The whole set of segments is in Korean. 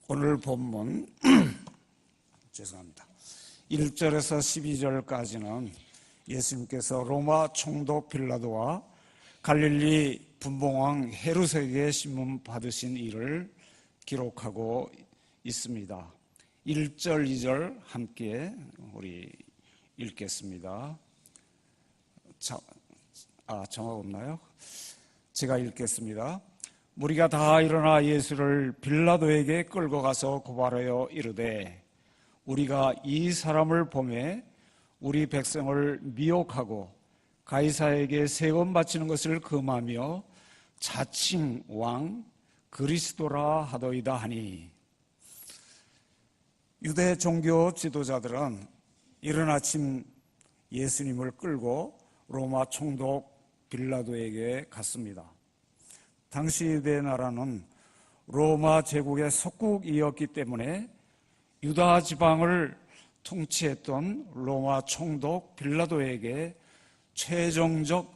오늘 본문 죄송합니다. 1절에서 12절까지는 예수님께서 로마 총독 빌라도와 갈릴리 분봉왕 헤롯에게 신문 받으신 일을 기록하고 있습니다. 1절, 2절 함께 우리 읽겠습니다. 정확 없나요? 제가 읽겠습니다. 무리가 다 일어나 예수를 빌라도에게 끌고 가서 고발하여 이르되 우리가 이 사람을 보매 우리 백성을 미혹하고 가이사에게 세금 바치는 것을 금하며 자칭 왕 그리스도라 하더이다 하니, 유대 종교 지도자들은 이른 아침 예수님을 끌고 로마 총독 빌라도에게 갔습니다. 당시 유대 나라는 로마 제국의 속국이었기 때문에 유다 지방을 통치했던 로마 총독 빌라도에게 최종적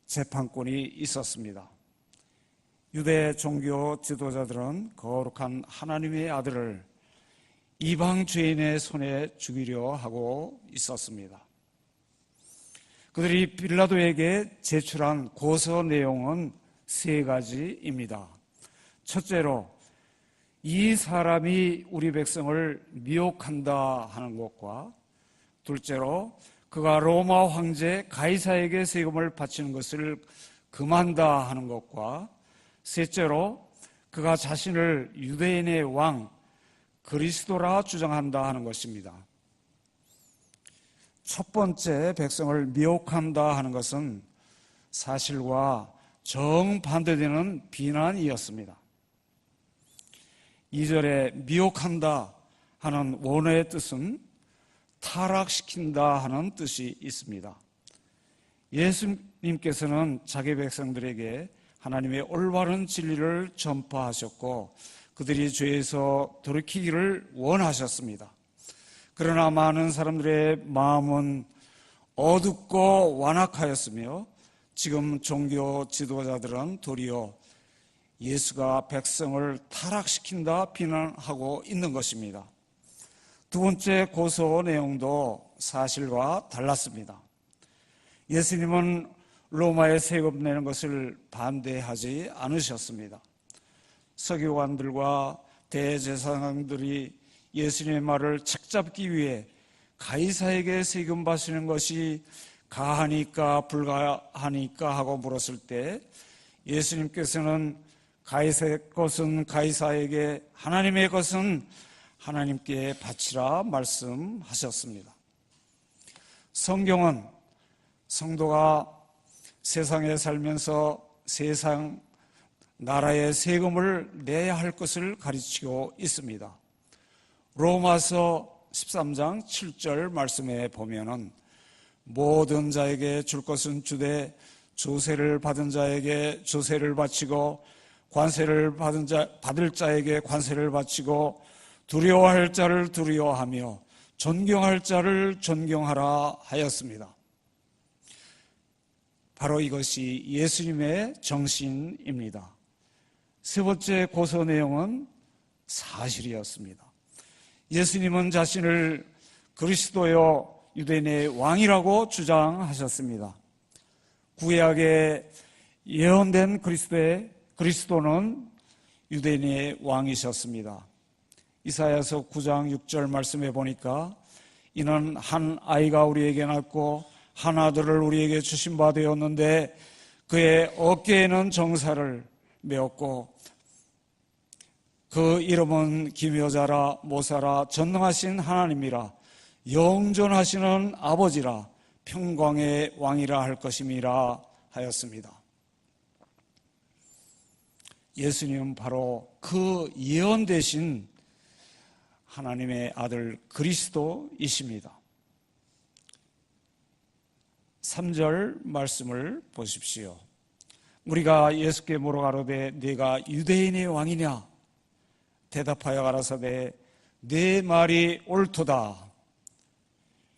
재판권이 있었습니다. 유대 종교 지도자들은 거룩한 하나님의 아들을 이방 죄인의 손에 죽이려 하고 있었습니다. 그들이 빌라도에게 제출한 고소 내용은 세 가지입니다. 첫째로, 이 사람이 우리 백성을 미혹한다 하는 것과, 둘째로, 그가 로마 황제 가이사에게 세금을 바치는 것을 금한다 하는 것과, 셋째로, 그가 자신을 유대인의 왕 그리스도라 주장한다 하는 것입니다. 첫 번째, 백성을 미혹한다 하는 것은 사실과 정반대되는 비난이었습니다. 2절에 미혹한다 하는 원어의 뜻은 타락시킨다 하는 뜻이 있습니다. 예수님께서는 자기 백성들에게 하나님의 올바른 진리를 전파하셨고 그들이 죄에서 돌이키기를 원하셨습니다. 그러나 많은 사람들의 마음은 어둡고 완악하였으며 지금 종교 지도자들은 도리어 예수가 백성을 타락시킨다 비난하고 있는 것입니다. 두 번째 고소 내용도 사실과 달랐습니다. 예수님은 로마에 세금 내는 것을 반대하지 않으셨습니다. 서기관들과 대제사장들이 예수님의 말을 책잡기 위해 가이사에게 세금 바치는 것이 가하니까 불가하니까 하고 물었을 때 예수님께서는 가이사의 것은 가이사에게, 하나님의 것은 하나님께 바치라 말씀하셨습니다. 성경은 성도가 세상에 살면서 세상 나라의 세금을 내야 할 것을 가르치고 있습니다. 로마서 13장 7절 말씀에 보면은 모든 자에게 줄 것은 주되 조세를 받은 자에게 조세를 바치고 관세를 받을 자에게 관세를 바치고 두려워할 자를 두려워하며 존경할 자를 존경하라 하였습니다. 바로 이것이 예수님의 정신입니다. 세 번째 고소 내용은 사실이었습니다. 예수님은 자신을 그리스도요 유대인의 왕이라고 주장하셨습니다. 구약에 예언된 그리스도는 유대인의 왕이셨습니다. 이사야서 9장 6절 말씀해 보니까 이는 한 아이가 우리에게 낳고 한 아들을 우리에게 주신 바 되었는데 그의 어깨에는 정사를 메었고 그 이름은 기묘자라 모사라 전능하신 하나님이라 영존하시는 아버지라 평강의 왕이라 할 것임이라 하였습니다. 예수님은 바로 그 예언되신 하나님의 아들 그리스도이십니다. 3절 말씀을 보십시오. 우리가 예수께 물어가로되 네가 유대인의 왕이냐? 대답하여 가라사대 네 말이 옳도다.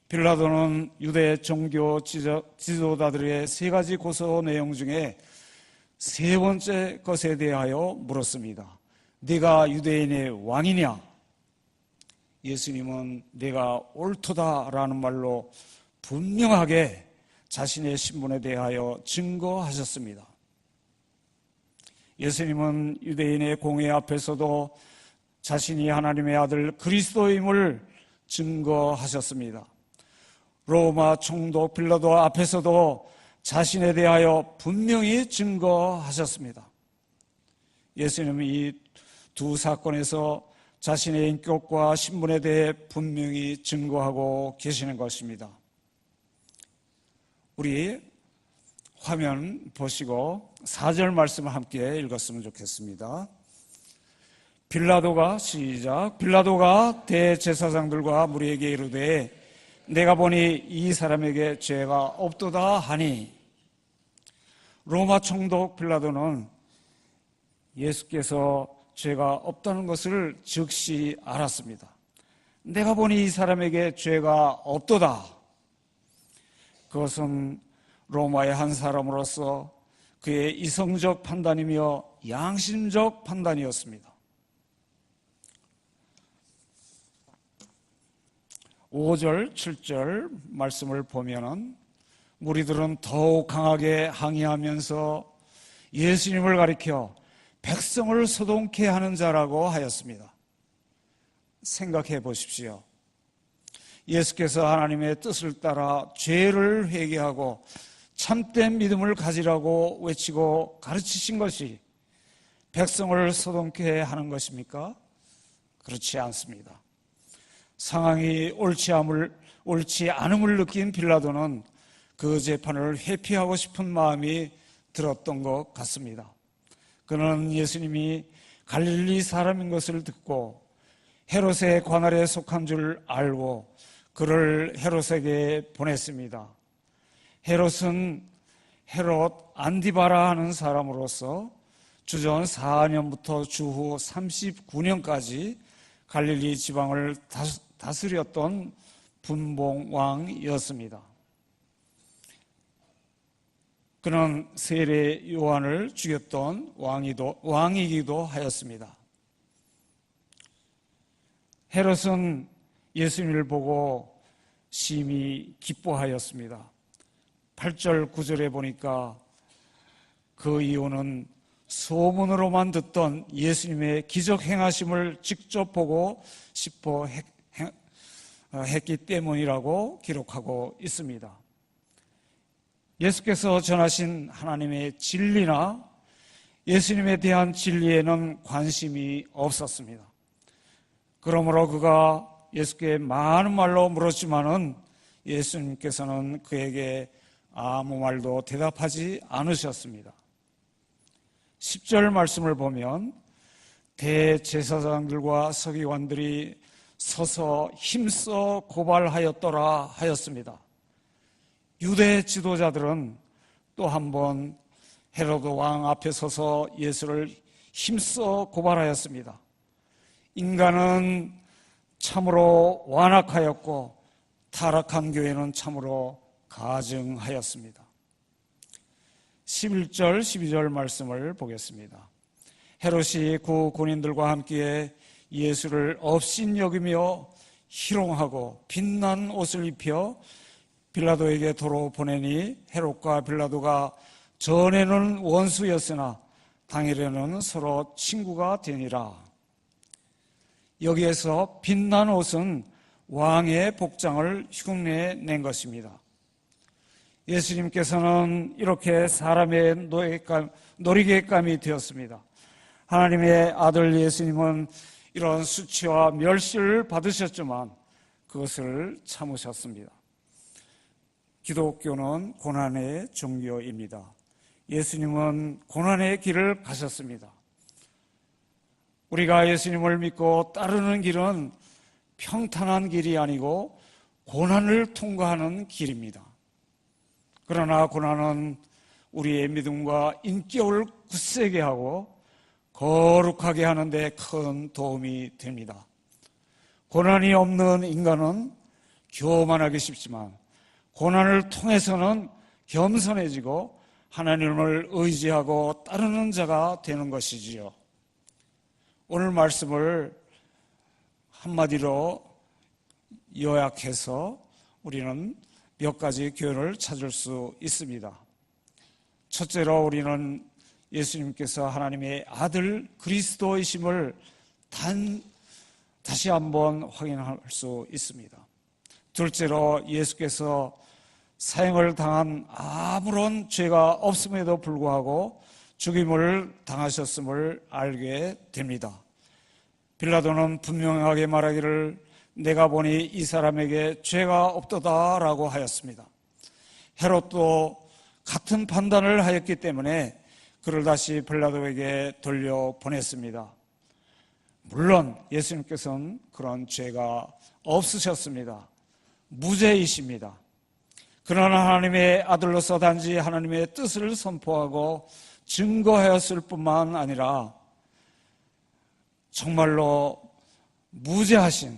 빌라도는 유대 종교 지도자들의 세 가지 고소 내용 중에 세 번째 것에 대하여 물었습니다. 네가 유대인의 왕이냐? 예수님은 내가 옳도다라는 말로 분명하게 자신의 신분에 대하여 증거하셨습니다. 예수님은 유대인의 공회 앞에서도 자신이 하나님의 아들 그리스도임을 증거하셨습니다. 로마 총독 빌라도 앞에서도 자신에 대하여 분명히 증거하셨습니다. 예수님은 이 두 사건에서 자신의 인격과 신분에 대해 분명히 증거하고 계시는 것입니다. 우리 화면 보시고 4절 말씀을 함께 읽었으면 좋겠습니다. 빌라도가 대제사장들과 무리에게 이르되 내가 보니 이 사람에게 죄가 없도다 하니, 로마 총독 빌라도는 예수께서 죄가 없다는 것을 즉시 알았습니다. 내가 보니 이 사람에게 죄가 없도다. 그것은 로마의 한 사람으로서 그의 이성적 판단이며 양심적 판단이었습니다. 5절, 7절 말씀을 보면은 무리들은 더욱 강하게 항의하면서 예수님을 가리켜 백성을 소동케 하는 자라고 하였습니다. 생각해 보십시오. 예수께서 하나님의 뜻을 따라 죄를 회개하고 참된 믿음을 가지라고 외치고 가르치신 것이 백성을 소동케 하는 것입니까? 그렇지 않습니다. 상황이 옳지 않음을 느낀 빌라도는 그 재판을 회피하고 싶은 마음이 들었던 것 같습니다. 그는 예수님이 갈릴리 사람인 것을 듣고 헤롯의 관할에 속한 줄 알고 그를 헤롯에게 보냈습니다. 헤롯은 헤롯 안디바라 하는 사람으로서 주전 4년부터 주후 39년까지 갈릴리 지방을 다스렸던 분봉왕이었습니다. 그는 세례 요한을 죽였던 왕이기도 하였습니다. 헤롯은 예수님을 보고 심히 기뻐하였습니다. 8절, 9절에 보니까 그 이유는 소문으로만 듣던 예수님의 기적 행하심을 직접 보고 싶어 했기 때문이라고 기록하고 있습니다. 예수께서 전하신 하나님의 진리나 예수님에 대한 진리에는 관심이 없었습니다. 그러므로 그가 예수께 많은 말로 물었지만은 예수님께서는 그에게 아무 말도 대답하지 않으셨습니다. 10절 말씀을 보면 대제사장들과 서기관들이 서서 힘써 고발하였더라 하였습니다. 유대 지도자들은 또 한 번 헤로드 왕 앞에 서서 예수를 힘써 고발하였습니다. 인간은 참으로 완악하였고 타락한 교회는 참으로 가증하였습니다. 11절, 12절 말씀을 보겠습니다. 헤롯이 그 군인들과 함께 예수를 업신여기며 희롱하고 빛난 옷을 입혀 빌라도에게 도로 보내니 헤롯과 빌라도가 전에는 원수였으나 당일에는 서로 친구가 되니라. 여기에서 빛난 옷은 왕의 복장을 흉내낸 것입니다. 예수님께서는 이렇게 사람의 놀이개감이 되었습니다. 하나님의 아들 예수님은 이런 수치와 멸시를 받으셨지만 그것을 참으셨습니다. 기독교는 고난의 종교입니다. 예수님은 고난의 길을 가셨습니다. 우리가 예수님을 믿고 따르는 길은 평탄한 길이 아니고 고난을 통과하는 길입니다. 그러나 고난은 우리의 믿음과 인격을 굳세게 하고 거룩하게 하는 데 큰 도움이 됩니다. 고난이 없는 인간은 교만하기 쉽지만 고난을 통해서는 겸손해지고 하나님을 의지하고 따르는 자가 되는 것이지요. 오늘 말씀을 한마디로 요약해서 우리는 몇 가지 교훈을 찾을 수 있습니다. 첫째로 우리는 예수님께서 하나님의 아들 그리스도이심을 다시 한번 확인할 수 있습니다. 둘째로 예수께서 사형을 당한 아무런 죄가 없음에도 불구하고 죽임을 당하셨음을 알게 됩니다. 빌라도는 분명하게 말하기를 내가 보니 이 사람에게 죄가 없도다라고 하였습니다. 헤롯도 같은 판단을 하였기 때문에 그를 다시 빌라도에게 돌려보냈습니다. 물론 예수님께서는 그런 죄가 없으셨습니다. 무죄이십니다. 그러나 하나님의 아들로서 단지 하나님의 뜻을 선포하고 증거하였을 뿐만 아니라 정말로 무죄하신,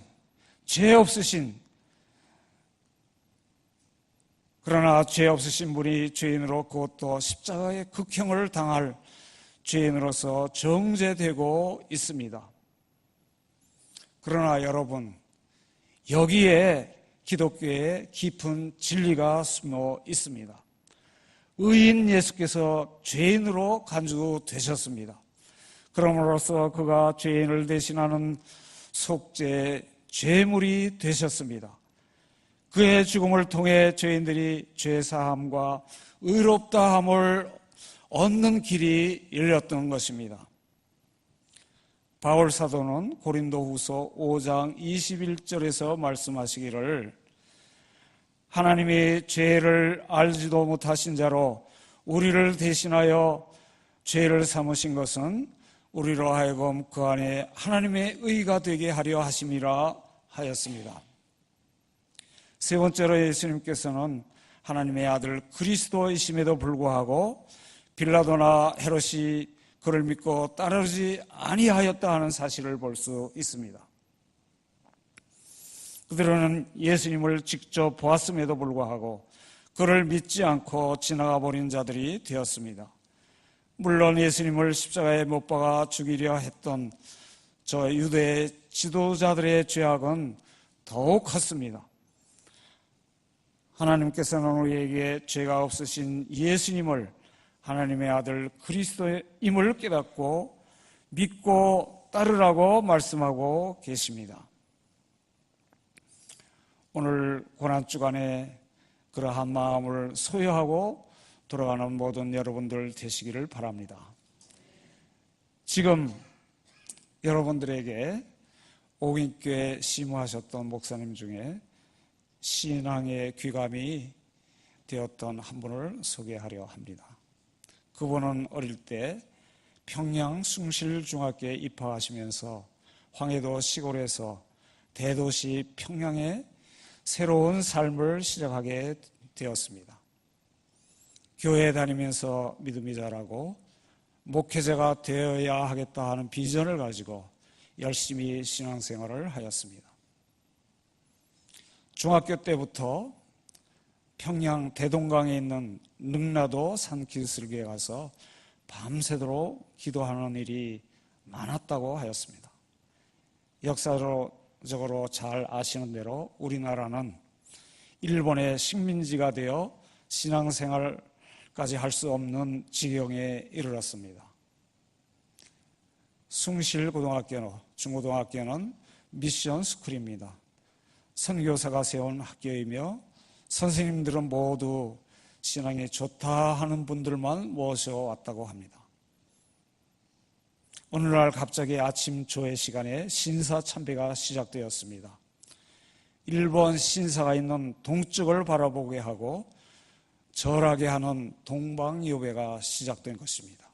죄 없으신, 그러나 죄 없으신 분이 죄인으로 그것도 십자가의 극형을 당할 죄인으로서 정죄되고 있습니다. 그러나 여러분, 여기에 기독교의 깊은 진리가 숨어 있습니다. 의인 예수께서 죄인으로 간주되셨습니다. 그럼으로써 그가 죄인을 대신하는 속죄 죄물이 되셨습니다. 그의 죽음을 통해 죄인들이 죄사함과 의롭다함을 얻는 길이 열렸던 것입니다. 바울 사도는 고린도후서 5장 21절에서 말씀하시기를 하나님이 죄를 알지도 못하신 자로 우리를 대신하여 죄를 삼으신 것은 우리로 하여금 그 안에 하나님의 의가 되게 하려 하심이라 하였습니다. 세 번째로 예수님께서는 하나님의 아들 그리스도이심에도 불구하고 빌라도나 헤롯이 그를 믿고 따르지 아니하였다 하는 사실을 볼 수 있습니다. 그들은 예수님을 직접 보았음에도 불구하고 그를 믿지 않고 지나가 버린 자들이 되었습니다. 물론 예수님을 십자가에 못 박아 죽이려 했던 저 유대 지도자들의 죄악은 더욱 컸습니다. 하나님께서는 우리에게 죄가 없으신 예수님을 하나님의 아들 그리스도임을 깨닫고 믿고 따르라고 말씀하고 계십니다. 오늘 고난주간에 그러한 마음을 소유하고 돌아가는 모든 여러분들 되시기를 바랍니다. 지금 여러분들에게 옥인교회 시무하셨던 목사님 중에 신앙의 귀감이 되었던 한 분을 소개하려 합니다. 그분은 어릴 때 평양 숭실중학교에 입학하시면서 황해도 시골에서 대도시 평양에 새로운 삶을 시작하게 되었습니다. 교회에 다니면서 믿음이 자라고 목회자가 되어야 하겠다 하는 비전을 가지고 열심히 신앙생활을 하였습니다. 중학교 때부터 평양 대동강에 있는 능라도 산기슭에 가서 밤새도록 기도하는 일이 많았다고 하였습니다. 역사적으로 잘 아시는 대로 우리나라는 일본의 식민지가 되어 신앙생활까지 할 수 없는 지경에 이르렀습니다. 숭실고등학교는, 중고등학교는 미션 스쿨입니다. 선교사가 세운 학교이며 선생님들은 모두 신앙이 좋다 하는 분들만 모셔왔다고 합니다. 어느 날 갑자기 아침 조회 시간에 신사 참배가 시작되었습니다. 일본 신사가 있는 동쪽을 바라보게 하고 절하게 하는 동방요배가 시작된 것입니다.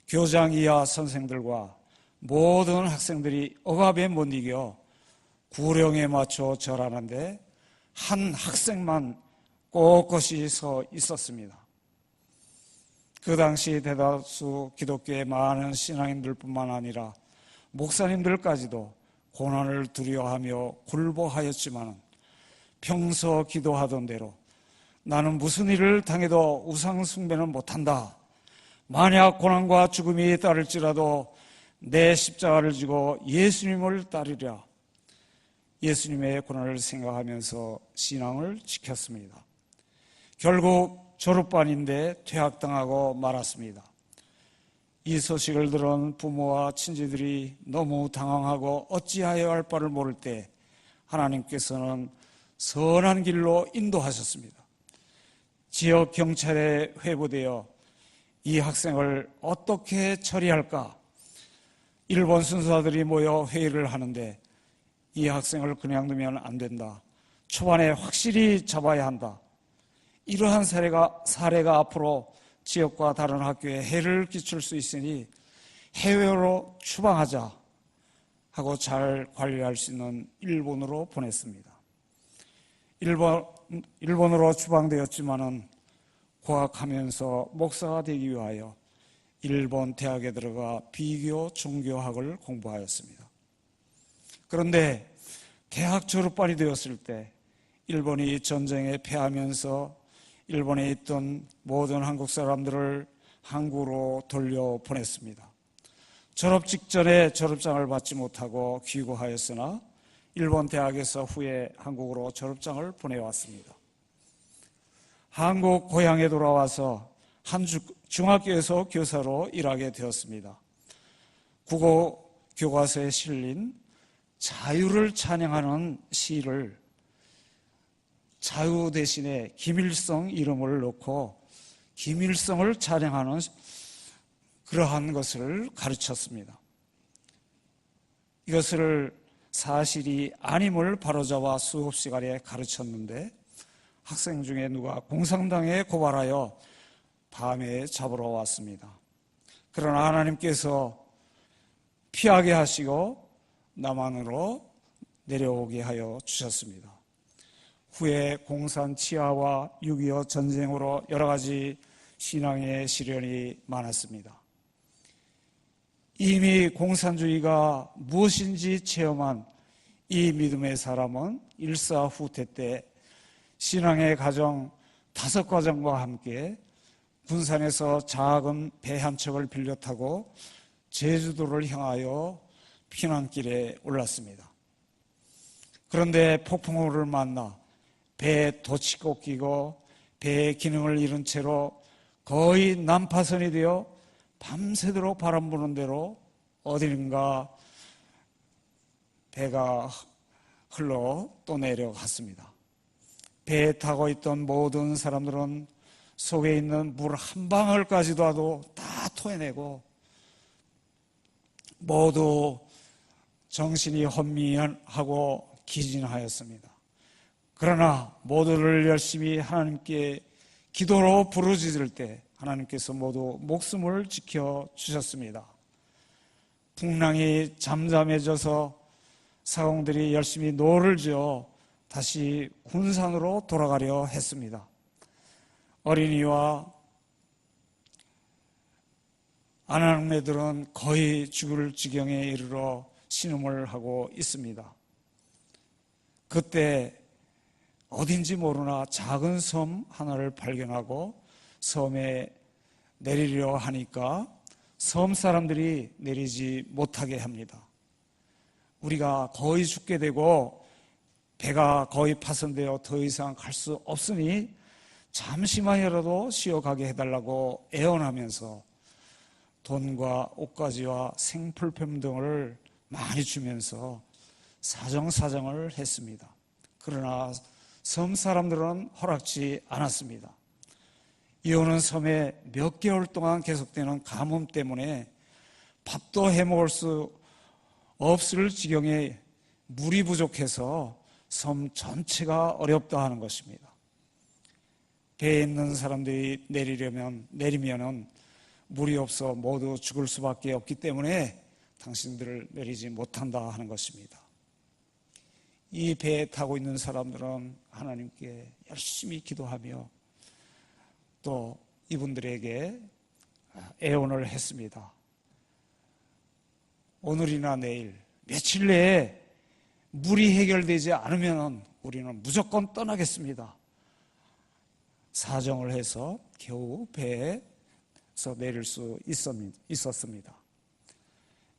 교장 이하 선생들과 모든 학생들이 억압에 못 이겨 구령에 맞춰 절하는데 한 학생만 꼿꼿이 서 있었습니다. 그 당시 대다수 기독교의 많은 신앙인들뿐만 아니라 목사님들까지도 고난을 두려워하며 굴복하였지만 평소 기도하던 대로 나는 무슨 일을 당해도 우상 숭배는 못한다. 만약 고난과 죽음이 따를지라도 내 십자가를 지고 예수님을 따르랴. 예수님의 고난을 생각하면서 신앙을 지켰습니다. 결국 졸업반인데 퇴학당하고 말았습니다. 이 소식을 들은 부모와 친지들이 너무 당황하고 어찌하여야 할 바를 모를 때 하나님께서는 선한 길로 인도하셨습니다. 지역 경찰에 회부되어 이 학생을 어떻게 처리할까? 일본 순사들이 모여 회의를 하는데 이 학생을 그냥 두면 안 된다. 초반에 확실히 잡아야 한다. 이러한 사례가 앞으로 지역과 다른 학교에 해를 끼칠 수 있으니 해외로 추방하자 하고 잘 관리할 수 있는 일본으로 보냈습니다. 일본으로 추방되었지만은 고학하면서 목사가 되기 위하여 일본 대학에 들어가 비교 종교학을 공부하였습니다. 그런데 대학 졸업반이 되었을 때 일본이 전쟁에 패하면서 일본에 있던 모든 한국 사람들을 한국으로 돌려보냈습니다. 졸업 직전에 졸업장을 받지 못하고 귀국하였으나 일본 대학에서 후에 한국으로 졸업장을 보내왔습니다. 한국 고향에 돌아와서 한 중학교에서 교사로 일하게 되었습니다. 국어 교과서에 실린 자유를 찬양하는 시를 자유 대신에 김일성 이름을 넣고 김일성을 찬양하는 그러한 것을 가르쳤습니다. 이것을 사실이 아님을 바로잡아 수업 시간에 가르쳤는데 학생 중에 누가 공산당에 고발하여 밤에 잡으러 왔습니다. 그러나 하나님께서 피하게 하시고 남한으로 내려오게 하여 주셨습니다. 후에 공산 치하와 6.25 전쟁으로 여러 가지 신앙의 시련이 많았습니다. 이미 공산주의가 무엇인지 체험한 이 믿음의 사람은 일사후퇴 때 신앙의 과정 5과정과 함께 군산에서 작은 배 한 척을 빌려 타고 제주도를 향하여 피난길에 올랐습니다. 그런데 폭풍우를 만나 배에 돛이 꺾이고 배의 기능을 잃은 채로 거의 난파선이 되어 밤새도록 바람 부는 대로 어디인가 배가 흘러 또 내려갔습니다. 배에 타고 있던 모든 사람들은 속에 있는 물 한 방울까지도 다 토해내고 모두 정신이 혼미하고 기진하였습니다. 그러나 모두를 열심히 하나님께 기도로 부르짖을 때 하나님께서 모두 목숨을 지켜주셨습니다. 풍랑이 잠잠해져서 사공들이 열심히 노를 지어 다시 군산으로 돌아가려 했습니다. 어린이와 아낙네들은 거의 죽을 지경에 이르러 신음을 하고 있습니다. 그때 어딘지 모르나 작은 섬 하나를 발견하고 섬에 내리려 하니까 섬 사람들이 내리지 못하게 합니다. 우리가 거의 죽게 되고 배가 거의 파손되어 더 이상 갈 수 없으니 잠시만이라도 쉬어가게 해달라고 애원하면서 돈과 옷가지와 생필품 등을 많이 주면서 사정사정을 했습니다. 그러나 섬 사람들은 허락지 않았습니다. 이유는 섬에 몇 개월 동안 계속되는 가뭄 때문에 밥도 해먹을 수 없을 지경에 물이 부족해서 섬 전체가 어렵다 하는 것입니다. 배에 있는 사람들이 내리면은 물이 없어 모두 죽을 수밖에 없기 때문에 당신들을 내리지 못한다 하는 것입니다. 이 배에 타고 있는 사람들은 하나님께 열심히 기도하며 또 이분들에게 애원을 했습니다. 오늘이나 내일, 며칠 내에 물이 해결되지 않으면 우리는 무조건 떠나겠습니다. 사정을 해서 겨우 배에서 내릴 수 있었습니다.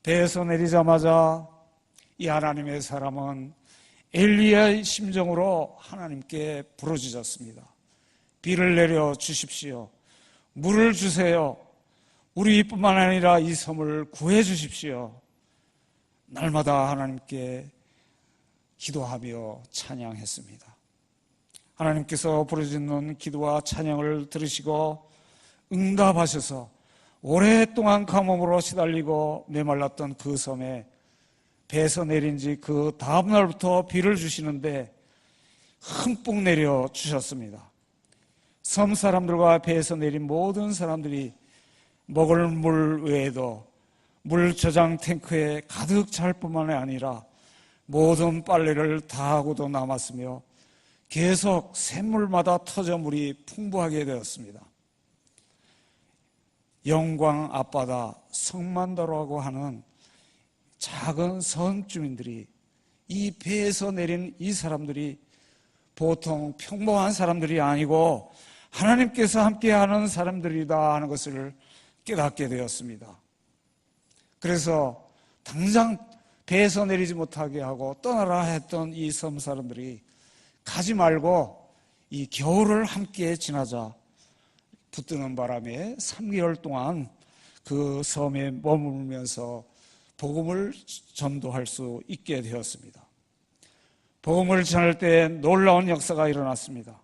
배에서 내리자마자 이 하나님의 사람은 엘리야의 심정으로 하나님께 부르짖었습니다. 비를 내려 주십시오. 물을 주세요. 우리뿐만 아니라 이 섬을 구해 주십시오. 날마다 하나님께 기도하며 찬양했습니다. 하나님께서 부르짖는 기도와 찬양을 들으시고 응답하셔서 오랫동안 가뭄으로 시달리고 메말랐던 그 섬에 배에서 내린 지 그 다음 날부터 비를 주시는데 흠뻑 내려 주셨습니다. 섬 사람들과 배에서 내린 모든 사람들이 먹을 물 외에도 물 저장 탱크에 가득 찰 뿐만 아니라 모든 빨래를 다 하고도 남았으며 계속 샘물마다 터져 물이 풍부하게 되었습니다. 영광 앞바다 성만도라고 하는 작은 섬 주민들이 이 배에서 내린 이 사람들이 보통 평범한 사람들이 아니고 하나님께서 함께하는 사람들이다 하는 것을 깨닫게 되었습니다. 그래서 당장 배에서 내리지 못하게 하고 떠나라 했던 이 섬 사람들이 가지 말고 이 겨울을 함께 지나자 붙드는 바람에 3개월 동안 그 섬에 머물면서 복음을 전도할 수 있게 되었습니다. 복음을 전할 때 놀라운 역사가 일어났습니다.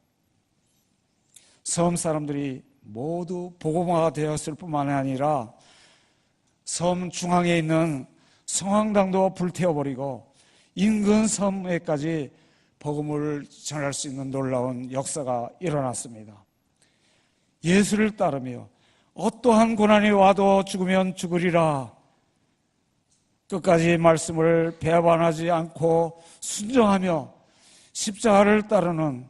섬 사람들이 모두 복음화가 되었을 뿐만 아니라 섬 중앙에 있는 성황당도 불태워버리고 인근 섬에까지 복음을 전할 수 있는 놀라운 역사가 일어났습니다. 예수를 따르며 어떠한 고난이 와도 죽으면 죽으리라 끝까지 말씀을 배반하지 않고 순종하며 십자가를 따르는,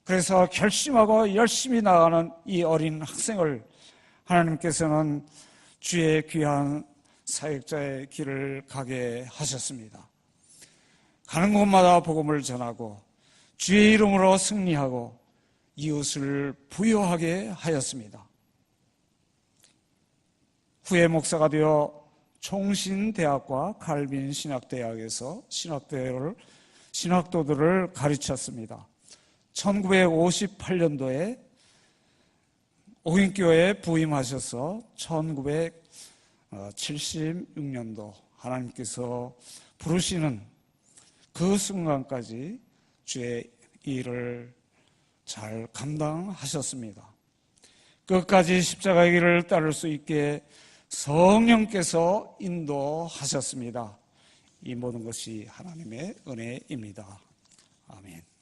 그래서 결심하고 열심히 나가는 이 어린 학생을 하나님께서는 주의 귀한 사역자의 길을 가게 하셨습니다. 가는 곳마다 복음을 전하고 주의 이름으로 승리하고 이웃을 부요하게 하였습니다. 후에 목사가 되어 총신대학과 칼빈 신학대학에서 신학도들을 가르쳤습니다. 1958년도에 오인교회에 부임하셔서 1976년도 하나님께서 부르시는 그 순간까지 주의 일을 잘 감당하셨습니다. 끝까지 십자가의 길을 따를 수 있게 성령께서 인도하셨습니다. 이 모든 것이 하나님의 은혜입니다. 아멘.